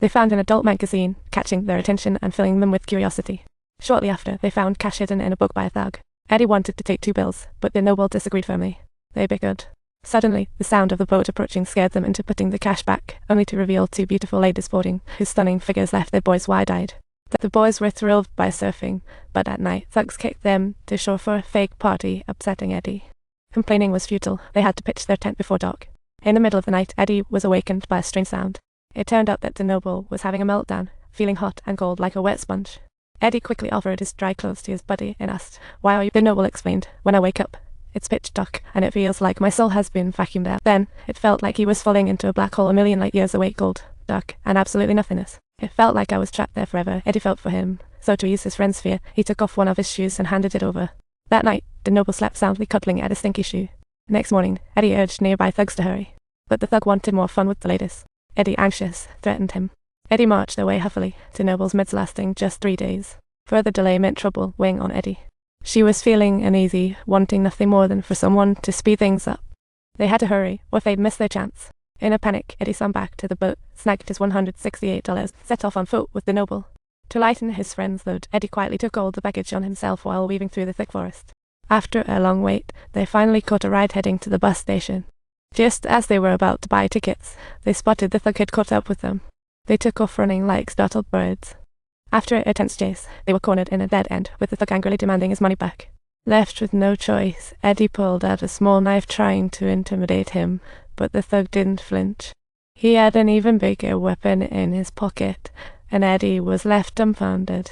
They found an adult magazine, catching their attention and filling them with curiosity. Shortly after, they found cash hidden in a book by a thug. Eddie wanted to take 2 bills, but the noble disagreed firmly. They bickered. Suddenly, the sound of the boat approaching scared them into putting the cash back, only to reveal 2 beautiful ladies boarding, whose stunning figures left their boys wide-eyed. The boys were thrilled by surfing, but at night, thugs kicked them to shore for a fake party, upsetting Eddie. Complaining was futile. They had to pitch their tent before dark. In the middle of the night, Eddie was awakened by a strange sound. It turned out that the noble was having a meltdown, feeling hot and cold like a wet sponge. Eddie quickly offered his dry clothes to his buddy and asked, "Why are you?" The noble explained, "When I wake up, it's pitch dark, and it feels like my soul has been vacuumed out." Then, it felt like he was falling into a black hole a million light years away, cold, dark, and absolutely nothingness. It felt like I was trapped there forever. Eddie felt for him, so to ease his friend's fear, he took off one of his shoes and handed it over. That night, the noble slept soundly, cuddling at a stinky shoe. Next morning, Eddie urged nearby thugs to hurry. But the thug wanted more fun with the ladies. Eddie, anxious, threatened him. Eddie marched away huffily, the noble's meds lasting just 3 days. Further delay meant trouble weighing on Eddie. She was feeling uneasy, wanting nothing more than for someone to speed things up. They had to hurry, or they'd miss their chance. In a panic, Eddie swam back to the boat, snagged his $168, set off on foot with the noble. To lighten his friend's load, Eddie quietly took all the baggage on himself while weaving through the thick forest. After a long wait, they finally caught a ride heading to the bus station. Just as they were about to buy tickets, they spotted the thug had caught up with them. They took off running like startled birds. After a tense chase, they were cornered in a dead end, with the thug angrily demanding his money back. Left with no choice, Eddie pulled out a small knife trying to intimidate him, but the thug didn't flinch. He had an even bigger weapon in his pocket, and Eddie was left dumbfounded.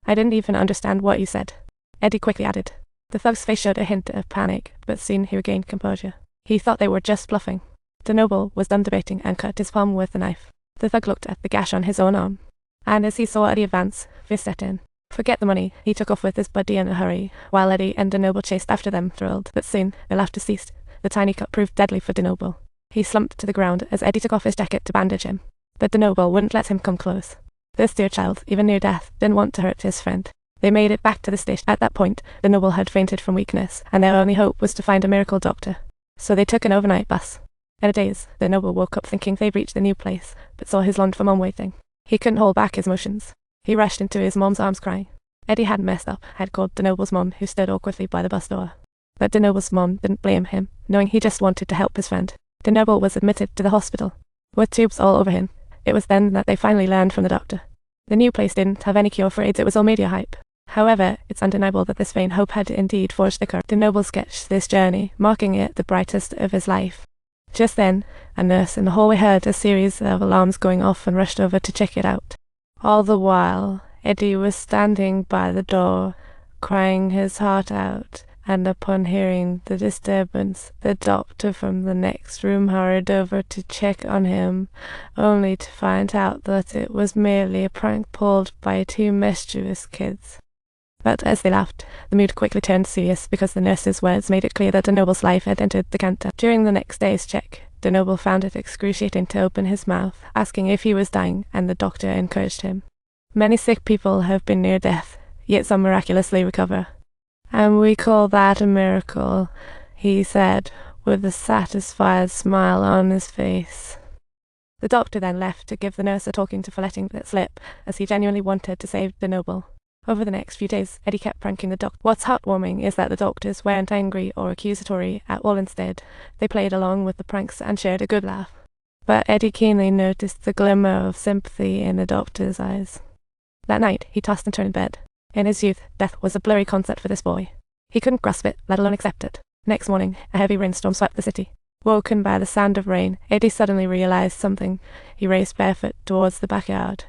"I didn't even understand what you said," Eddie quickly added. The thug's face showed a hint of panic, but soon he regained composure. He thought they were just bluffing. The noble was done debating and cut his palm with the knife. The thug looked at the gash on his own arm, and as he saw Eddie advance, fear set in. Forget the money, he took off with his buddy in a hurry, while Eddie and the noble chased after them, thrilled. But soon, their laughter ceased. The tiny cut proved deadly for the noble. He slumped to the ground as Eddie took off his jacket to bandage him. But the noble wouldn't let him come close. This dear child, even near death, didn't want to hurt his friend. They made it back to the station. At that point, the noble had fainted from weakness, and their only hope was to find a miracle doctor. So they took an overnight bus. In a daze, the noble woke up thinking they'd reached the new place, but saw his longed-for mom waiting. He couldn't hold back his emotions. He rushed into his mom's arms crying. Eddie hadn't messed up, had called the noble's mom, who stood awkwardly by the bus door. But the noble's mom didn't blame him, knowing he just wanted to help his friend. The noble was admitted to the hospital, with tubes all over him. It was then that they finally learned from the doctor. The new place didn't have any cure for AIDS, it was all media hype. However, it's undeniable that this vain hope had indeed forged the curve. The noble sketched this journey, marking it the brightest of his life. Just then, a nurse in the hallway heard a series of alarms going off and rushed over to check it out. All the while, Eddie was standing by the door, crying his heart out, and upon hearing the disturbance, the doctor from the next room hurried over to check on him, only to find out that it was merely a prank pulled by 2 mischievous kids. But as they laughed, the mood quickly turned serious because the nurse's words made it clear that the noble's life had entered the counter. During the next day's check, the noble found it excruciating to open his mouth, asking if he was dying, and the doctor encouraged him. Many sick people have been near death, yet some miraculously recover. "And we call that a miracle," he said, with a satisfied smile on his face. The doctor then left to give the nurse a talking to for letting it slip, as he genuinely wanted to save the noble. Over the next few days, Eddie kept pranking the doctor. What's heartwarming is that the doctors weren't angry or accusatory at all. Instead, they played along with the pranks and shared a good laugh. But Eddie keenly noticed the glimmer of sympathy in the doctor's eyes. That night, he tossed and turned in bed. In his youth, death was a blurry concept for this boy. He couldn't grasp it, let alone accept it. Next morning, a heavy rainstorm swept the city. Woken by the sound of rain, Eddie suddenly realized something. He raced barefoot towards the backyard.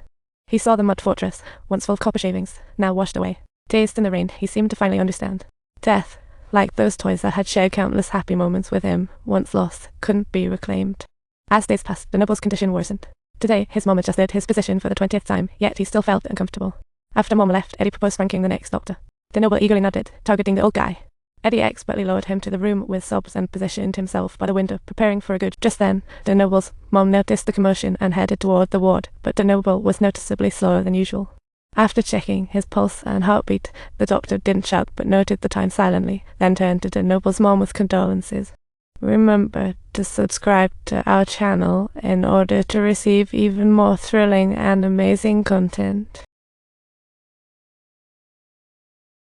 He saw the mud fortress, once full of copper shavings, now washed away. Dazed in the rain, he seemed to finally understand. Death, like those toys that had shared countless happy moments with him, once lost, couldn't be reclaimed. As days passed, the noble's condition worsened. Today, his mom adjusted his position for the 20th time, yet he still felt uncomfortable. After Mom left, Eddie proposed pranking the next doctor. The noble eagerly nodded, targeting the old guy. Eddie expertly lowered him to the room with sobs and positioned himself by the window, preparing for a good. Just then, the noble's mom noticed the commotion and headed toward the ward, but the noble was noticeably slower than usual. After checking his pulse and heartbeat, the doctor didn't shout but noted the time silently, then turned to the noble's mom with condolences. Remember to subscribe to our channel in order to receive even more thrilling and amazing content.